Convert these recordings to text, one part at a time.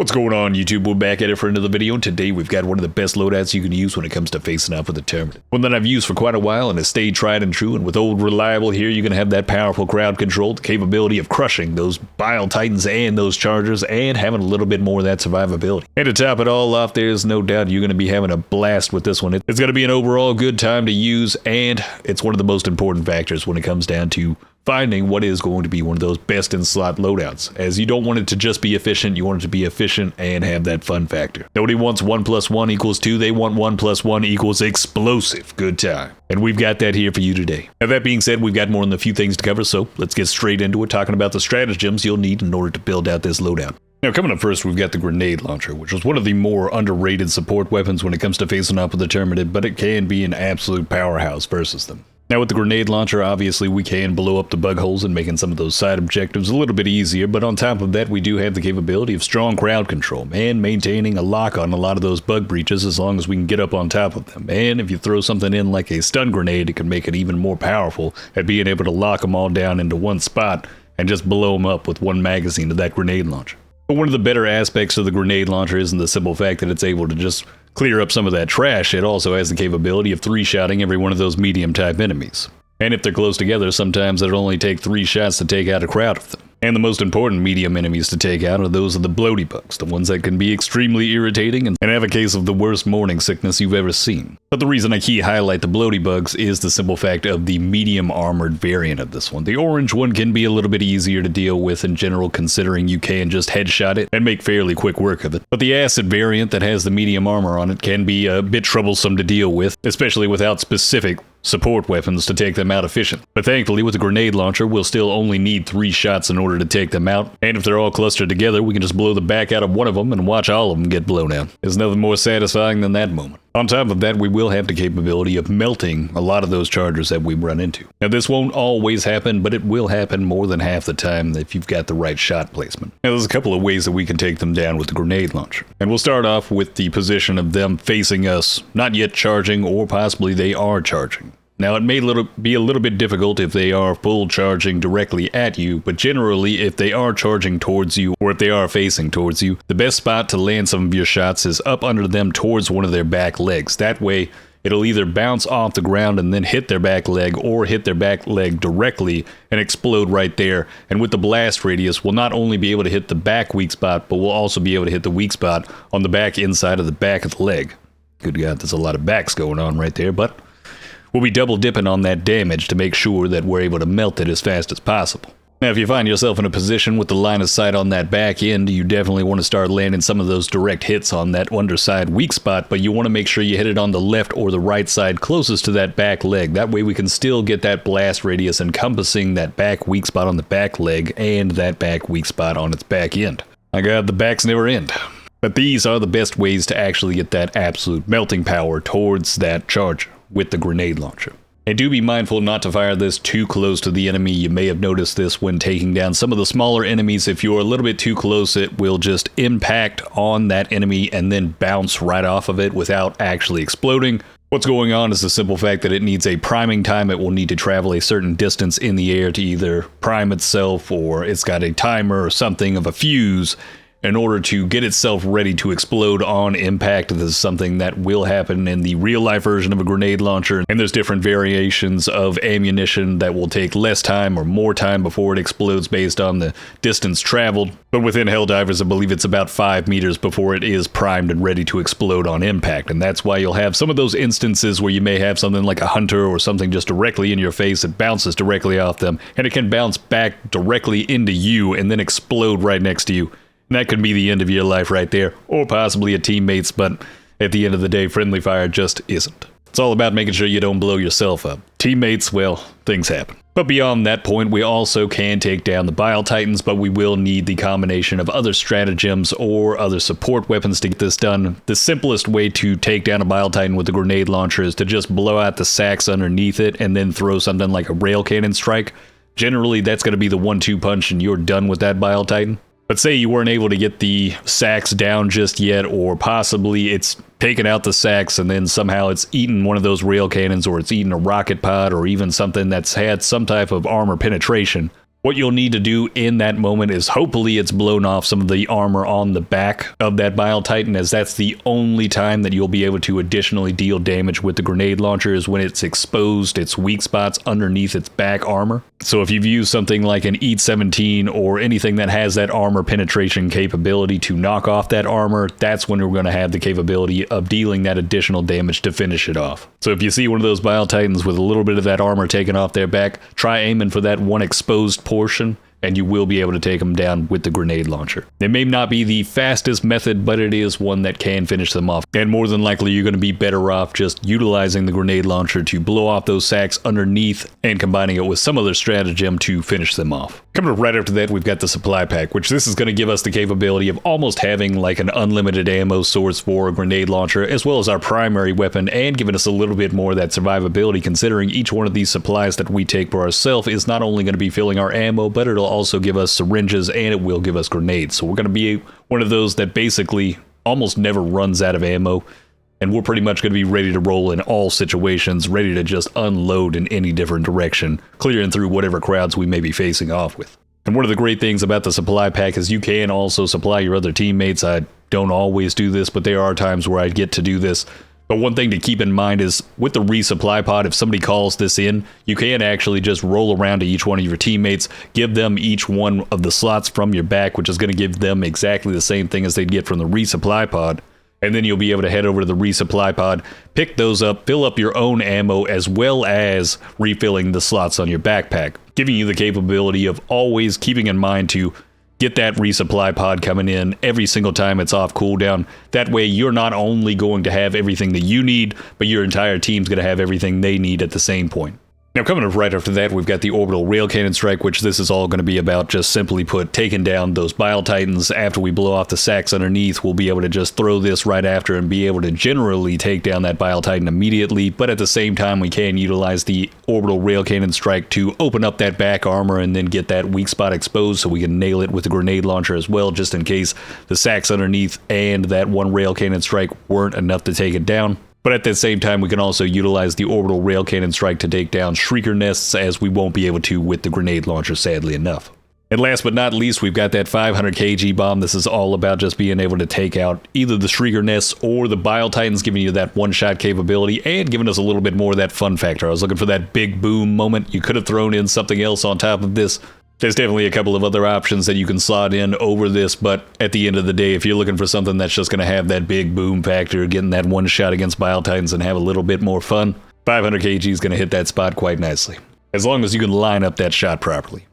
What's going on, YouTube? We're back at it for another video, and today we've got one of the best loadouts you can use when it comes to facing off with the Terminid. One that I've used for quite a while and has stayed tried and true, and with old Reliable here, you're going to have that powerful crowd control, the capability of crushing those Bile Titans and those Chargers, and having a little bit more of that survivability. And to top it all off, there's no doubt you're going to be having a blast with this one. It's going to be an overall good time to use, and it's one of the most important factors when it comes down to finding what is going to be one of those best in slot loadouts, as you don't want it to just be efficient, you want it to be efficient and have that fun factor. Nobody wants 1 + 1 = 2, they want 1 + 1 = explosive good time. And we've got that here for you today. Now that being said, we've got more than a few things to cover, so let's get straight into it, talking about the stratagems you'll need in order to build out this loadout. Now coming up first, we've got the grenade launcher, which was one of the more underrated support weapons when it comes to facing off with the Terminid, but it can be an absolute powerhouse versus them. Now with the grenade launcher, obviously we can blow up the bug holes and making some of those side objectives a little bit easier, but on top of that we do have the capability of strong crowd control and maintaining a lock on a lot of those bug breaches as long as we can get up on top of them. And if you throw something in like a stun grenade, it can make it even more powerful at being able to lock them all down into one spot and just blow them up with one magazine of that grenade launcher. But one of the better aspects of the grenade launcher isn't the simple fact that it's able to just clear up some of that trash. It also has the capability of 3-shotting every one of those medium type enemies. And if they're close together, sometimes it'll only take 3 shots to take out a crowd of them. And the most important medium enemies to take out are those of the bloaty bugs, the ones that can be extremely irritating and have a case of the worst morning sickness you've ever seen. But the reason I key highlight the bloaty bugs is the simple fact of the medium armored variant of this one. The orange one can be a little bit easier to deal with in general, considering you can just headshot it and make fairly quick work of it. But the acid variant that has the medium armor on it can be a bit troublesome to deal with, especially without specific support weapons to take them out efficiently. But thankfully with the grenade launcher, we'll still only need 3 shots in order to take them out, and if they're all clustered together, we can just blow the back out of one of them and watch all of them get blown out. There's nothing more satisfying than that moment. On top of that, we will have the capability of melting a lot of those chargers that we run into. Now this won't always happen, but it will happen more than half the time if you've got the right shot placement. Now there's a couple of ways that we can take them down with the grenade launcher. And we'll start off with the position of them facing us, not yet charging, or possibly they are charging. Now it may be a little bit difficult if they are full charging directly at you, but generally if they are charging towards you or if they are facing towards you, the best spot to land some of your shots is up under them towards one of their back legs. That way it'll either bounce off the ground and then hit their back leg, or hit their back leg directly and explode right there. And with the blast radius, we'll not only be able to hit the back weak spot, but we'll also be able to hit the weak spot on the back inside of the back of the leg. Good God, there's a lot of backs going on right there, but we'll be double dipping on that damage to make sure that we're able to melt it as fast as possible. Now if you find yourself in a position with the line of sight on that back end, you definitely want to start landing some of those direct hits on that underside weak spot, but you want to make sure you hit it on the left or the right side closest to that back leg. That way we can still get that blast radius encompassing that back weak spot on the back leg and that back weak spot on its back end. My God, the backs never end. But these are the best ways to actually get that absolute melting power towards that charger with the grenade launcher. And do be mindful not to fire this too close to the enemy. You may have noticed this when taking down some of the smaller enemies. If you're a little bit too close, it will just impact on that enemy and then bounce right off of it without actually exploding. What's going on is the simple fact that it needs a priming time. It will need to travel a certain distance in the air to either prime itself, or it's got a timer or something of a fuse in order to get itself ready to explode on impact. This is something that will happen in the real life version of a grenade launcher, and there's different variations of ammunition that will take less time or more time before it explodes based on the distance traveled. But within Helldivers, I believe it's about 5 meters before it is primed and ready to explode on impact, and that's why you'll have some of those instances where you may have something like a hunter or something just directly in your face. It bounces directly off them, and it can bounce back directly into you and then explode right next to you. And that could be the end of your life right there, or possibly a teammate's, but at the end of the day, friendly fire just isn't. It's all about making sure you don't blow yourself up. Teammates, well, things happen. But beyond that point, we also can take down the Bile Titans, but we will need the combination of other stratagems or other support weapons to get this done. The simplest way to take down a Bile Titan with a grenade launcher is to just blow out the sacks underneath it and then throw something like a rail cannon strike. Generally, that's going to be the 1-2 punch and you're done with that Bile Titan. But say you weren't able to get the sacks down just yet, or possibly it's taken out the sacks and then somehow it's eaten one of those rail cannons, or it's eaten a rocket pod, or even something that's had some type of armor penetration. What you'll need to do in that moment is hopefully it's blown off some of the armor on the back of that Bile Titan, as that's the only time that you'll be able to additionally deal damage with the grenade launcher is when it's exposed its weak spots underneath its back armor. So if you've used something like an EAT 17 or anything that has that armor penetration capability to knock off that armor, that's when we're going to have the capability of dealing that additional damage to finish it off. So if you see one of those Bile Titans with a little bit of that armor taken off their back, try aiming for that one exposed portion, and you will be able to take them down with the grenade launcher. It may not be the fastest method, but it is one that can finish them off. And more than likely, you're going to be better off just utilizing the grenade launcher to blow off those sacks underneath and combining it with some other stratagem to finish them off. Coming up right after that, we've got the supply pack, which this is going to give us the capability of almost having like an unlimited ammo source for a grenade launcher, as well as our primary weapon, and giving us a little bit more of that survivability, considering each one of these supplies that we take for ourselves is not only going to be filling our ammo, but it'll also give us syringes and it will give us grenades. So we're going to be one of those that basically almost never runs out of ammo, and we're pretty much going to be ready to roll in all situations, ready to just unload in any different direction, clearing through whatever crowds we may be facing off with. And one of the great things about the supply pack is you can also supply your other teammates. I don't always do this, but there are times where I get to do this. But one thing to keep in mind is with the resupply pod, if somebody calls this in, you can actually just roll around to each one of your teammates, give them each one of the slots from your back, which is going to give them exactly the same thing as they'd get from the resupply pod. And then you'll be able to head over to the resupply pod, pick those up, fill up your own ammo, as well as refilling the slots on your backpack, giving you the capability of always keeping in mind to get that resupply pod coming in every single time it's off cooldown. That way you're not only going to have everything that you need, but your entire team's going to have everything they need at the same point. Now, coming up right after that, we've got the Orbital Rail Cannon Strike, which this is all going to be about, just simply put, taking down those Bile Titans. After we blow off the sacks underneath, we'll be able to just throw this right after and be able to generally take down that Bile Titan immediately, but at the same time, we can utilize the Orbital Rail Cannon Strike to open up that back armor and then get that weak spot exposed so we can nail it with the grenade launcher as well, just in case the sacks underneath and that one Rail Cannon Strike weren't enough to take it down. But at the same time, we can also utilize the Orbital Rail Cannon Strike to take down Shrieker Nests, as we won't be able to with the grenade launcher, sadly enough. And last but not least, we've got that 500 kg bomb. This is all about just being able to take out either the Shrieker Nests or the Bile Titans, giving you that one-shot capability and giving us a little bit more of that fun factor. I was looking for that big boom moment. You could have thrown in something else on top of this. There's definitely a couple of other options that you can slot in over this, but at the end of the day, if you're looking for something that's just going to have that big boom factor, getting that one shot against Bile Titans and have a little bit more fun, 500 kg is going to hit that spot quite nicely, as long as you can line up that shot properly.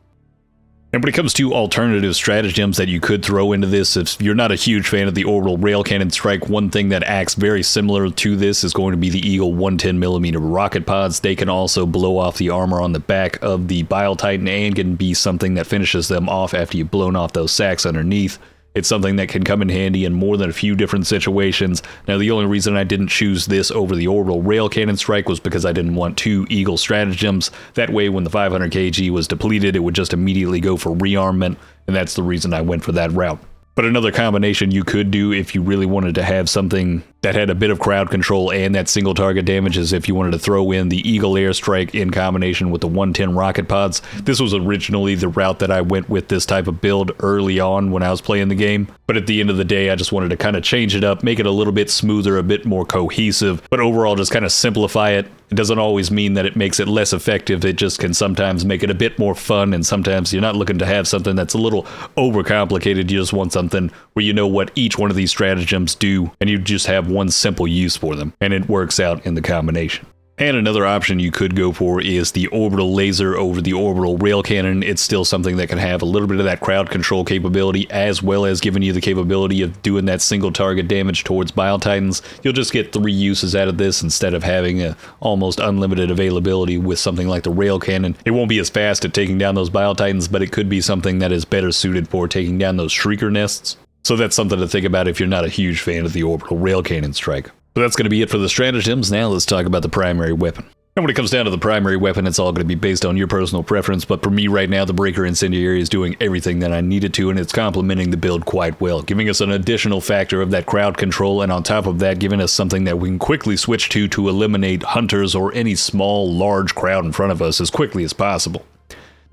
And when it comes to alternative stratagems that you could throw into this, if you're not a huge fan of the Orbital Rail Cannon Strike, one thing that acts very similar to this is going to be the Eagle 110mm rocket pods. They can also blow off the armor on the back of the Bile Titan and can be something that finishes them off after you've blown off those sacks underneath. It's something that can come in handy in more than a few different situations. Now, the only reason I didn't choose this over the Orbital Rail Cannon Strike was because I didn't want two Eagle stratagems. That way, when the 500 kg was depleted, it would just immediately go for rearmament, and that's the reason I went for that route. But another combination you could do if you really wanted to have something that had a bit of crowd control and that single target damage is if you wanted to throw in the Eagle Airstrike in combination with the 110 rocket pods. This was originally the route that I went with this type of build early on when I was playing the game. But at the end of the day, I just wanted to kind of change it up, make it a little bit smoother, a bit more cohesive, but overall just kind of simplify it. It doesn't always mean that it makes it less effective. It just can sometimes make it a bit more fun, and sometimes you're not looking to have something that's a little overcomplicated. You just want something where you know what each one of these stratagems do, and you just have one simple use for them, and it works out in the combination. And another option you could go for is the Orbital Laser over the Orbital Rail Cannon. It's still something that can have a little bit of that crowd control capability, as well as giving you the capability of doing that single target damage towards Bile Titans. You'll just get 3 uses out of this instead of having a almost unlimited availability with something like the Rail Cannon. It won't be as fast at taking down those Bile Titans, but it could be something that is better suited for taking down those Shrieker Nests. So that's something to think about if you're not a huge fan of the Orbital Rail Cannon Strike. So that's going to be it for the stratagems. Now let's talk about the primary weapon. And when it comes down to the primary weapon, it's all going to be based on your personal preference, but for me right now, the Breaker Incendiary is doing everything that I needed to, and it's complementing the build quite well, giving us an additional factor of that crowd control, and on top of that, giving us something that we can quickly switch to eliminate hunters or any small, large crowd in front of us as quickly as possible.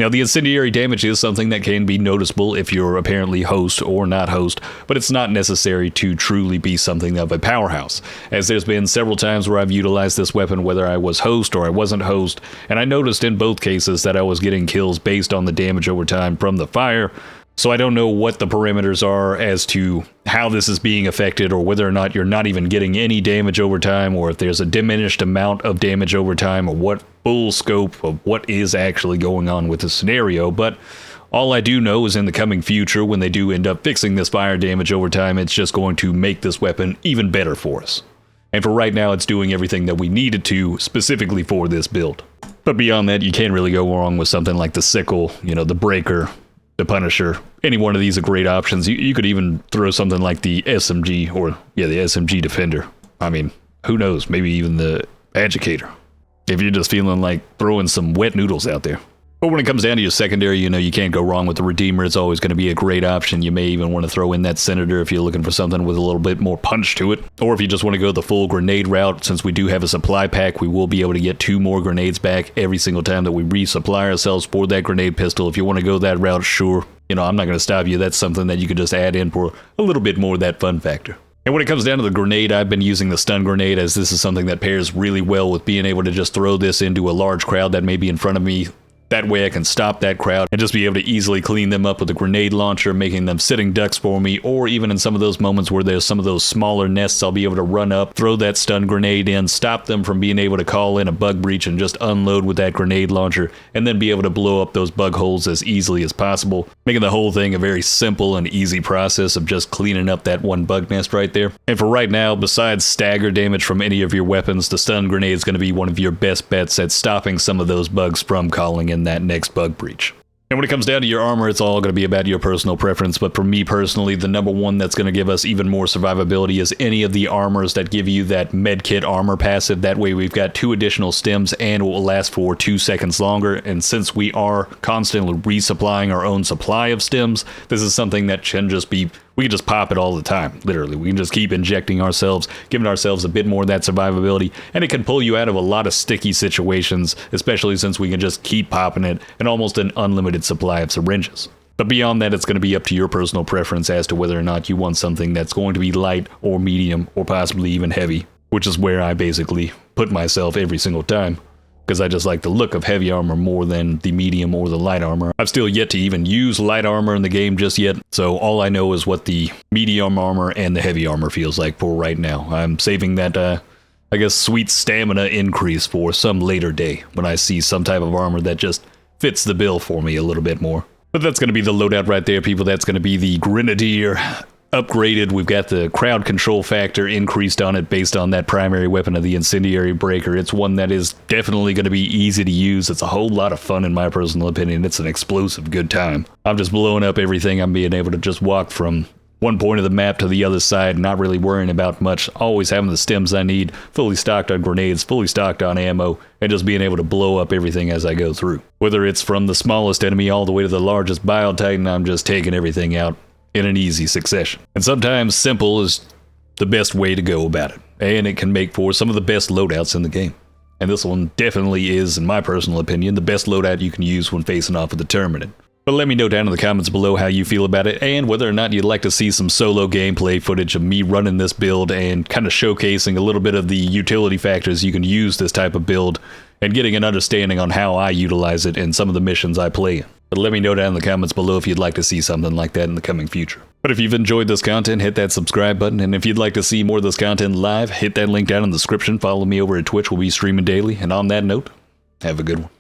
Now, the incendiary damage is something that can be noticeable if you're apparently host or not host, but it's not necessary to truly be something of a powerhouse, as there's been several times where I've utilized this weapon whether I was host or I wasn't host, and I noticed in both cases that I was getting kills based on the damage over time from the fire. So I don't know what the parameters are as to how this is being affected, or whether or not you're not even getting any damage over time, or if there's a diminished amount of damage over time, or what full scope of what is actually going on with the scenario. But all I do know is in the coming future, when they do end up fixing this fire damage over time, it's just going to make this weapon even better for us. And for right now, it's doing everything that we needed to specifically for this build. But beyond that, you can't really go wrong with something like the sickle, you know, the breaker, the Punisher. Any one of these are great options. You could even throw something like the SMG, or the SMG Defender. I mean, who knows, maybe even the Agitator, if you're just feeling like throwing some wet noodles out there. But when it comes down to your secondary, you know, you can't go wrong with the Redeemer. It's always going to be a great option. You may even want to throw in that Senator if you're looking for something with a little bit more punch to it. Or if you just want to go the full grenade route, since we do have a supply pack, we will be able to get 2 more grenades back every single time that we resupply ourselves for that grenade pistol. If you want to go that route, sure. You know, I'm not going to stop you. That's something that you could just add in for a little bit more of that fun factor. And when it comes down to the grenade, I've been using the stun grenade, as this is something that pairs really well with being able to just throw this into a large crowd that may be in front of me. That way I can stop that crowd and just be able to easily clean them up with a grenade launcher, making them sitting ducks for me. Or even in some of those moments where there's some of those smaller nests, I'll be able to run up, throw that stun grenade in, stop them from being able to call in a bug breach, and just unload with that grenade launcher, and then be able to blow up those bug holes as easily as possible, making the whole thing a very simple and easy process of just cleaning up that one bug nest right there. And for right now, besides stagger damage from any of your weapons, the stun grenade is going to be one of your best bets at stopping some of those bugs from calling in that next bug breach. And when it comes down to your armor, it's all going to be about your personal preference, but for me personally, the number one that's going to give us even more survivability is any of the armors that give you that medkit armor passive. That way we've got 2 additional stims and it will last for 2 seconds longer, and since we are constantly resupplying our own supply of stims, this is something that can just be, we can just pop it all the time, literally. We can just keep injecting ourselves, giving ourselves a bit more of that survivability, and it can pull you out of a lot of sticky situations, especially since we can just keep popping it in almost an unlimited supply of syringes. But beyond that, it's going to be up to your personal preference as to whether or not you want something that's going to be light or medium or possibly even heavy, which is where I basically put myself every single time, because I just like the look of heavy armor more than the medium or the light armor. I've still yet to even use light armor in the game just yet, so all I know is what the medium armor and the heavy armor feels like for right now. I'm saving that, I guess, sweet stamina increase for some later day, when I see some type of armor that just fits the bill for me a little bit more. But that's going to be the loadout right there, people. That's going to be the Grenadier upgraded. We've got the crowd control factor increased on it based on that primary weapon of the incendiary breaker. It's one that is definitely going to be easy to use. It's a whole lot of fun in my personal opinion. It's an explosive good time. I'm just blowing up everything. I'm being able to just walk from one point of the map to the other side, not really worrying about much, always having the stims I need, fully stocked on grenades, fully stocked on ammo, and just being able to blow up everything as I go through. Whether it's from the smallest enemy all the way to the largest Biotitan, I'm just taking everything out in an easy succession. And sometimes simple is the best way to go about it, and it can make for some of the best loadouts in the game. And this one definitely is, in my personal opinion, the best loadout you can use when facing off with the Terminid. But let me know down in the comments below how you feel about it, and whether or not you'd like to see some solo gameplay footage of me running this build and kind of showcasing a little bit of the utility factors you can use this type of build, and getting an understanding on how I utilize it in some of the missions I play in. But let me know down in the comments below if you'd like to see something like that in the coming future. But if you've enjoyed this content, hit that subscribe button, and if you'd like to see more of this content live, hit that link down in the description. Follow me over at Twitch. We'll be streaming daily, and on that note, have a good one.